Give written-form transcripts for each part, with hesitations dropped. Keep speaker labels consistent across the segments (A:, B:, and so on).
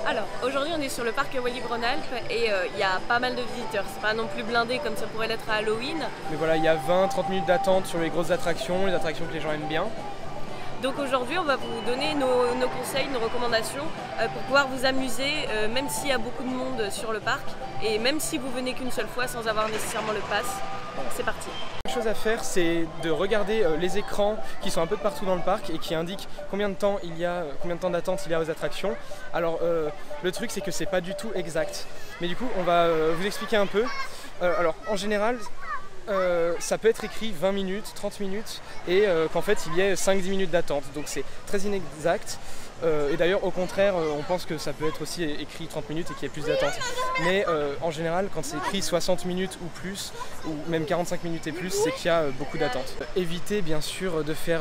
A: Alors, aujourd'hui on est sur le parc Wallis-Rhône-Alpes et il y a pas mal de visiteurs. C'est pas non plus blindé comme ça pourrait l'être à Halloween.
B: Mais voilà, il y a 20-30 minutes d'attente sur les grosses attractions, les attractions que les gens aiment bien.
A: Donc aujourd'hui on va vous donner nos conseils, nos recommandations pour pouvoir vous amuser même s'il y a beaucoup de monde sur le parc et même si vous venez qu'une seule fois sans avoir nécessairement le pass. C'est parti.
B: La chose à faire, c'est de regarder les écrans qui sont un peu de partout dans le parc et qui indiquent combien de temps d'attente il y a aux attractions. Alors le truc c'est que c'est pas du tout exact. Mais du coup on va vous expliquer un peu. Alors en général ça peut être écrit 20 minutes, 30 minutes et qu'en fait il y ait 5-10 minutes d'attente. Donc c'est très inexact. Et d'ailleurs au contraire on pense que ça peut être aussi écrit 30 minutes et qu'il y ait plus d'attente. Mais en général quand c'est écrit 60 minutes ou plus, ou même 45 minutes et plus, c'est qu'il y a beaucoup d'attente. Évitez bien sûr de faire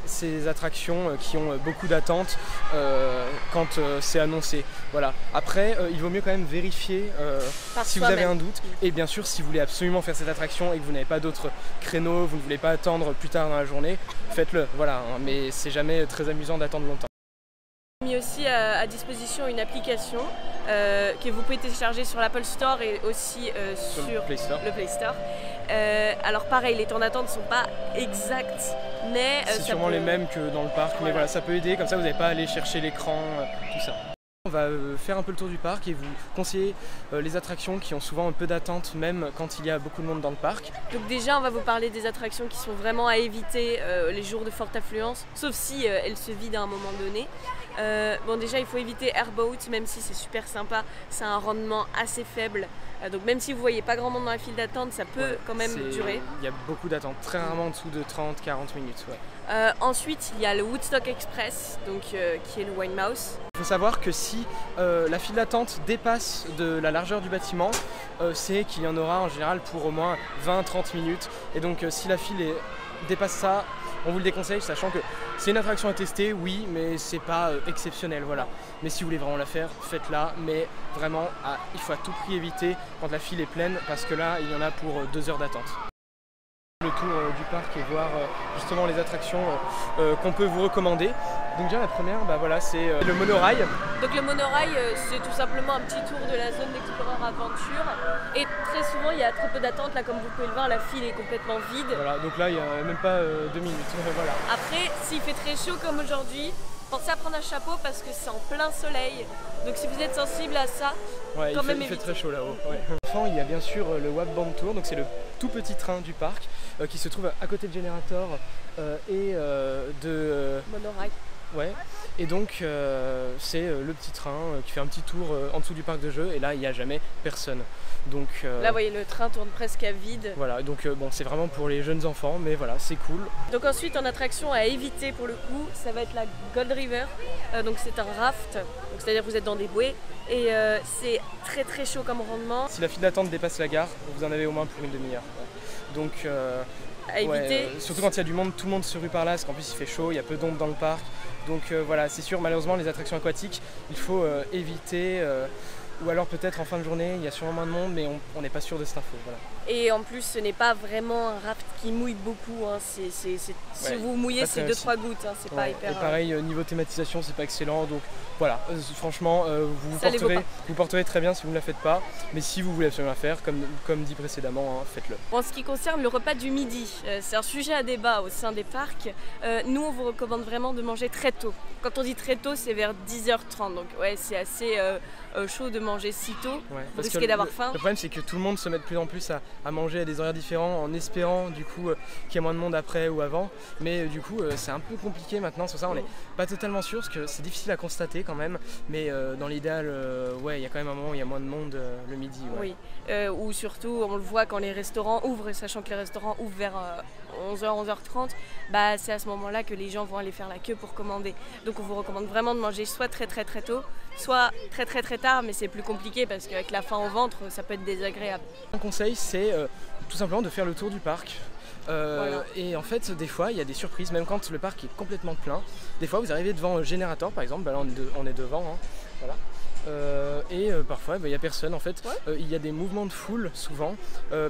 B: ces attractions qui ont beaucoup d'attente quand c'est annoncé. Voilà. Après il vaut mieux quand même vérifier si vous avez un doute. Et bien sûr si vous voulez absolument faire cette attraction et que vous n'avez pas d'autres créneaux, vous ne voulez pas attendre plus tard dans la journée, faites-le. Voilà, hein. Mais c'est jamais très amusant d'attendre longtemps.
A: On a mis aussi à disposition une application que vous pouvez télécharger sur l'Apple Store et aussi sur le Play Store. Alors pareil, les temps d'attente ne sont pas exacts, mais
B: c'est sûrement les mêmes que dans le parc, voilà. Mais voilà, ça peut aider, comme ça vous n'avez pas à aller chercher l'écran, tout ça. On va faire un peu le tour du parc et vous conseiller les attractions qui ont souvent un peu d'attente même quand il y a beaucoup de monde dans le parc.
A: Donc déjà on va vous parler des attractions qui sont vraiment à éviter les jours de forte affluence, sauf si elles se vident à un moment donné. Bon déjà il faut éviter Airboat, même si c'est super sympa, c'est un rendement assez faible. Donc même si vous voyez pas grand monde dans la file d'attente, ça peut quand même durer.
B: Il y a beaucoup d'attente, très rarement en dessous de 30-40 minutes. Ouais.
A: Ensuite il y a le Woodstock Express, donc, qui est le Wine Mouse.
B: Il faut savoir que si la file d'attente dépasse de la largeur du bâtiment, c'est qu'il y en aura en général pour au moins 20-30 minutes. Et donc si la file dépasse ça, on vous le déconseille, sachant que c'est une attraction à tester, oui, mais c'est pas exceptionnel, voilà. Mais si vous voulez vraiment la faire, faites-la, mais vraiment, il faut à tout prix éviter quand la file est pleine, parce que là, il y en a pour 2 heures d'attente. Le tour du parc et voir justement les attractions qu'on peut vous recommander. Donc déjà la première, voilà, c'est le monorail.
A: Donc le monorail, c'est tout simplement un petit tour de la zone d'Explorer Aventure. Et très souvent, il y a très peu d'attente. Là, comme vous pouvez le voir, la file est complètement vide.
B: Voilà, donc là, il n'y a même pas 2 minutes. Voilà.
A: Après, s'il fait très chaud comme aujourd'hui, pensez à prendre un chapeau parce que c'est en plein soleil. Donc si vous êtes sensible à ça, quand même
B: il fait très chaud là-haut. Ouais. Enfin, il y a bien sûr le Wap Band Tour, donc c'est le tout petit train du parc qui se trouve à côté de Generator et de
A: Monorail.
B: Ouais, et donc c'est le petit train qui fait un petit tour en dessous du parc de jeux et là il n'y a jamais personne. Donc,
A: là vous voyez le train tourne presque à vide.
B: Voilà, donc bon c'est vraiment pour les jeunes enfants mais voilà c'est cool.
A: Donc ensuite en attraction à éviter pour le coup ça va être la Gold River, donc c'est un raft, c'est-à-dire vous êtes dans des bouées et c'est très très chaud comme rendement.
B: Si la file d'attente dépasse la gare, vous en avez au moins pour une demi-heure. Donc
A: à éviter.
B: Surtout quand il y a du monde, tout le monde se rue par là, parce qu'en plus il fait chaud, il y a peu d'ombre dans le parc. Donc voilà, c'est sûr, malheureusement les attractions aquatiques, il faut éviter, ou alors peut-être en fin de journée, il y a sûrement moins de monde, mais on n'est pas sûr de cette info. Voilà.
A: Et en plus ce n'est pas vraiment un raft qui mouille beaucoup, hein. Si vous mouillez c'est 2-3 gouttes, hein. C'est pas hyper...
B: Et pareil, niveau thématisation c'est pas excellent, donc voilà, franchement vous porterez très bien si vous ne la faites pas, mais si vous voulez absolument la faire, comme dit précédemment, hein, faites-le.
A: En ce qui concerne le repas du midi, c'est un sujet à débat au sein des parcs. Nous on vous recommande vraiment de manger très tôt. Quand on dit très tôt c'est vers 10h30, donc ouais c'est assez chaud de manger si tôt, vous risquez d'avoir faim.
B: Le problème c'est que tout le monde se met de plus en plus à manger à des horaires différents en espérant du coup qu'il y ait moins de monde après ou avant, mais du coup c'est un peu compliqué maintenant, sur ça on n'est pas totalement sûr parce que c'est difficile à constater quand même, mais dans l'idéal il y a quand même un moment où il y a moins de monde le midi.
A: Oui, ou surtout on le voit quand les restaurants ouvrent, sachant que les restaurants ouvrent vers 11h, 11h30, c'est à ce moment-là que les gens vont aller faire la queue pour commander. Donc on vous recommande vraiment de manger soit très très très tôt, soit très très très tard, mais c'est plus compliqué parce qu'avec la faim au ventre, ça peut être désagréable.
B: Un conseil, c'est tout simplement de faire le tour du parc. Voilà. Et en fait, des fois, il y a des surprises, même quand le parc est complètement plein. Des fois, vous arrivez devant Generator, par exemple, là on est devant, hein, voilà. Et parfois, il n'y a personne en fait. Il y a des mouvements de foule souvent.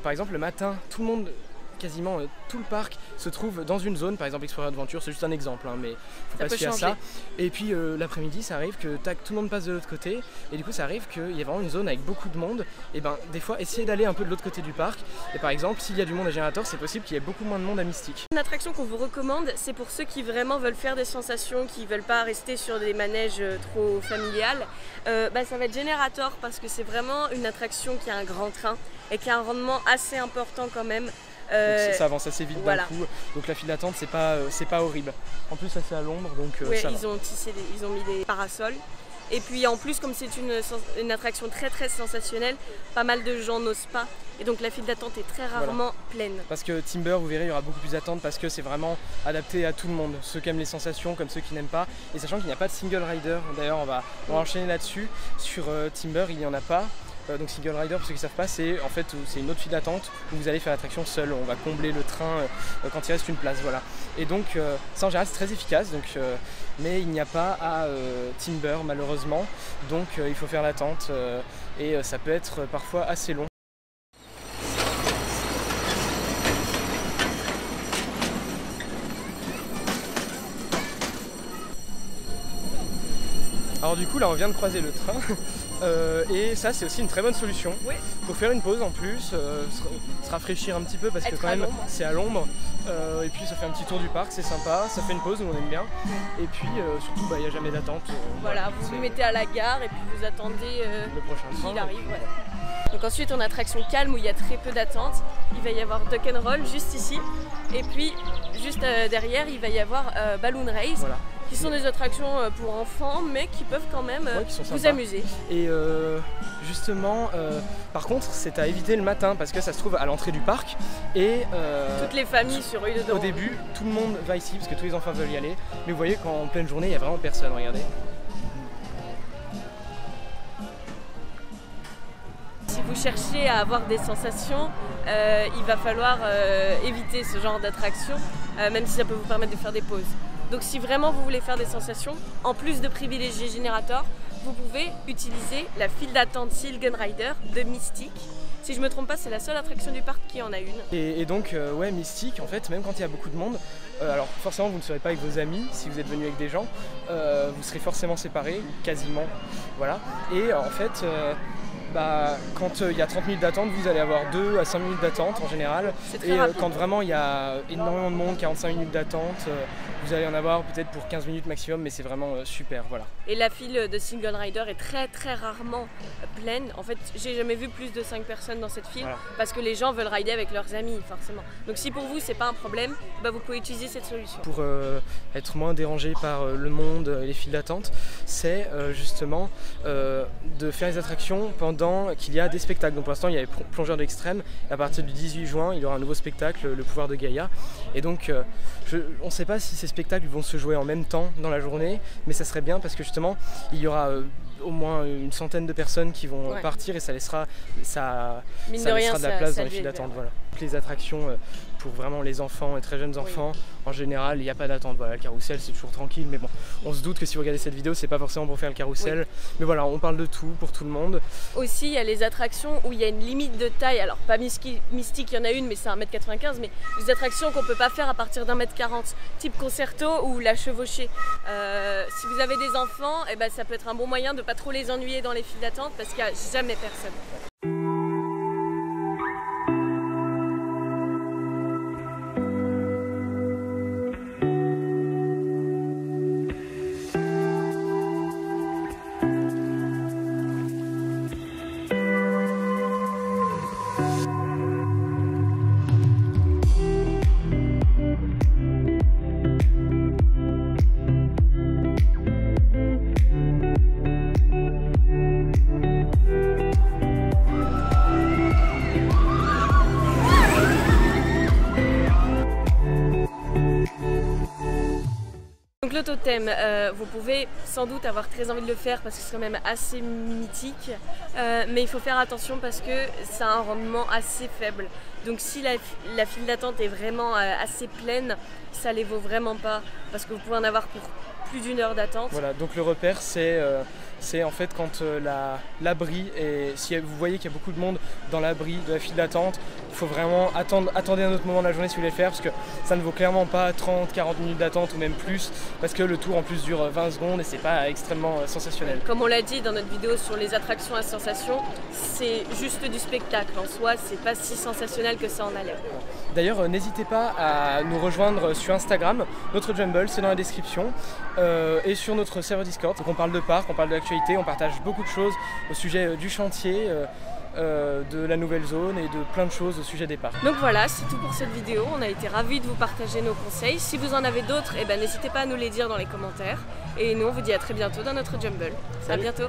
B: Par exemple, le matin, tout le monde quasiment tout le parc se trouve dans une zone, par exemple Explorer Adventure, c'est juste un exemple, hein, mais faut pas se fier à ça. Et puis l'après-midi, ça arrive que tac, tout le monde passe de l'autre côté, et du coup ça arrive qu'il y ait vraiment une zone avec beaucoup de monde, et ben des fois essayez d'aller un peu de l'autre côté du parc, et par exemple s'il y a du monde à Générateur, c'est possible qu'il y ait beaucoup moins de monde à Mystique.
A: Une attraction qu'on vous recommande, c'est pour ceux qui vraiment veulent faire des sensations, qui veulent pas rester sur des manèges trop familiales, ça va être Générateur parce que c'est vraiment une attraction qui a un grand train et qui a un rendement assez important quand même.
B: Ça avance assez vite d'un coup, donc la file d'attente c'est pas horrible. En plus ça c'est à l'ombre, donc ça
A: ils ont mis des parasols. Et puis en plus, comme c'est une attraction très très sensationnelle, pas mal de gens n'osent pas. Et donc la file d'attente est très rarement pleine.
B: Parce que Timber, vous verrez, il y aura beaucoup plus d'attente parce que c'est vraiment adapté à tout le monde. Ceux qui aiment les sensations comme ceux qui n'aiment pas. Et sachant qu'il n'y a pas de single rider, d'ailleurs on va enchaîner là-dessus. Sur Timber, il n'y en a pas. Donc single rider, pour ceux qui ne savent pas, c'est en fait c'est une autre file d'attente où vous allez faire l'attraction seul. On va combler le train quand il reste une place, voilà. Et donc ça en général c'est très efficace, donc, mais il n'y a pas à Timber malheureusement, donc il faut faire l'attente et ça peut être parfois assez long. Alors du coup là on vient de croiser le train et ça c'est aussi une très bonne solution pour faire une pause en plus, se rafraîchir un petit peu parce que quand même c'est à l'ombre et puis ça fait un petit tour du parc, c'est sympa, ça fait une pause, nous on aime bien et puis surtout il n'y a jamais d'attente.
A: Voilà, vous vous mettez à la gare et puis vous attendez
B: le prochain train
A: qu'il arrive. Donc ensuite on a attraction calme où il y a très peu d'attente, il va y avoir Duck and Roll juste ici et puis juste derrière il va y avoir Balloon Race. Qui sont des attractions pour enfants, mais qui peuvent quand même vous amuser.
B: Et justement, par contre, c'est à éviter le matin parce que ça se trouve à l'entrée du parc. Et
A: toutes les familles sur Rue de Doran.
B: Au début, tout le monde va ici parce que tous les enfants veulent y aller. Mais vous voyez qu'en pleine journée, il n'y a vraiment personne. Regardez.
A: Si vous cherchez à avoir des sensations, il va falloir éviter ce genre d'attraction, même si ça peut vous permettre de faire des pauses. Donc si vraiment vous voulez faire des sensations, en plus de privilégier Générateur, vous pouvez utiliser la file d'attente Silgen Rider de Mystique. Si je me trompe pas, c'est la seule attraction du parc qui en a une.
B: Et donc, ouais, Mystique, en fait, même quand il y a beaucoup de monde, alors forcément vous ne serez pas avec vos amis, si vous êtes venu avec des gens, vous serez forcément séparés, quasiment, voilà. Et en fait, quand il y a 30 minutes d'attente, vous allez avoir 2 à 5 minutes d'attente en général.
A: Et
B: quand vraiment il y a énormément de monde, 45 minutes d'attente, vous allez en avoir peut-être pour 15 minutes maximum, mais c'est vraiment super, voilà.
A: Et la file de Single Rider est très très rarement pleine. En fait, j'ai jamais vu plus de 5 personnes dans cette file parce que les gens veulent rider avec leurs amis, forcément. Donc si pour vous c'est pas un problème, vous pouvez utiliser cette solution.
B: Pour être moins dérangé par le monde et les files d'attente, c'est justement de faire les attractions pendant qu'il y a des spectacles. Donc pour l'instant il y avait Plongeur de l'extrême, à partir du 18 juin il y aura un nouveau spectacle, Le pouvoir de Gaïa. Et donc on ne sait pas si ces spectacles vont se jouer en même temps dans la journée, mais ça serait bien parce que justement il y aura au moins une centaine de personnes qui vont partir et ça laissera de la place dans les files d'attente. Voilà. Toutes les attractions pour vraiment les enfants et très jeunes enfants, en général il n'y a pas d'attente. Voilà, le carrousel c'est toujours tranquille, mais bon, on se doute que si vous regardez cette vidéo c'est pas forcément pour faire le carrousel, mais voilà, on parle de tout pour tout le monde.
A: Aussi il y a les attractions où il y a une limite de taille, alors pas Mystique, il y en a une mais c'est 1m95, mais des attractions qu'on peut pas faire à partir d'1m40, type Concerto ou la Chevauchée. Si vous avez des enfants, ça peut être un bon moyen de pas trop les ennuyer dans les files d'attente parce qu'il n'y a jamais personne. Donc l'autothème, vous pouvez sans doute avoir très envie de le faire parce que c'est quand même assez mythique, mais il faut faire attention parce que ça a un rendement assez faible. Donc si la file d'attente est vraiment assez pleine, ça les vaut vraiment pas parce que vous pouvez en avoir pour plus d'1 heure d'attente.
B: Voilà, donc le repère c'est c'est en fait quand l'abri, et si vous voyez qu'il y a beaucoup de monde dans l'abri de la file d'attente, il faut vraiment attendez un autre moment de la journée si vous voulez le faire, parce que ça ne vaut clairement pas 30-40 minutes d'attente ou même plus, parce que le tour en plus dure 20 secondes et c'est pas extrêmement sensationnel.
A: Comme on l'a dit dans notre vidéo sur les attractions à sensations, c'est juste du spectacle en soi, c'est pas si sensationnel que ça en a l'air.
B: D'ailleurs, n'hésitez pas à nous rejoindre sur Instagram, notre Jumble, c'est dans la description, et sur notre serveur Discord. Donc on parle de parc, on parle de l'actualité, on partage beaucoup de choses au sujet du chantier, de la nouvelle zone et de plein de choses au sujet des parcs.
A: Donc voilà, c'est tout pour cette vidéo. On a été ravis de vous partager nos conseils. Si vous en avez d'autres, n'hésitez pas à nous les dire dans les commentaires. Et nous, on vous dit à très bientôt dans notre Jumble. À bientôt.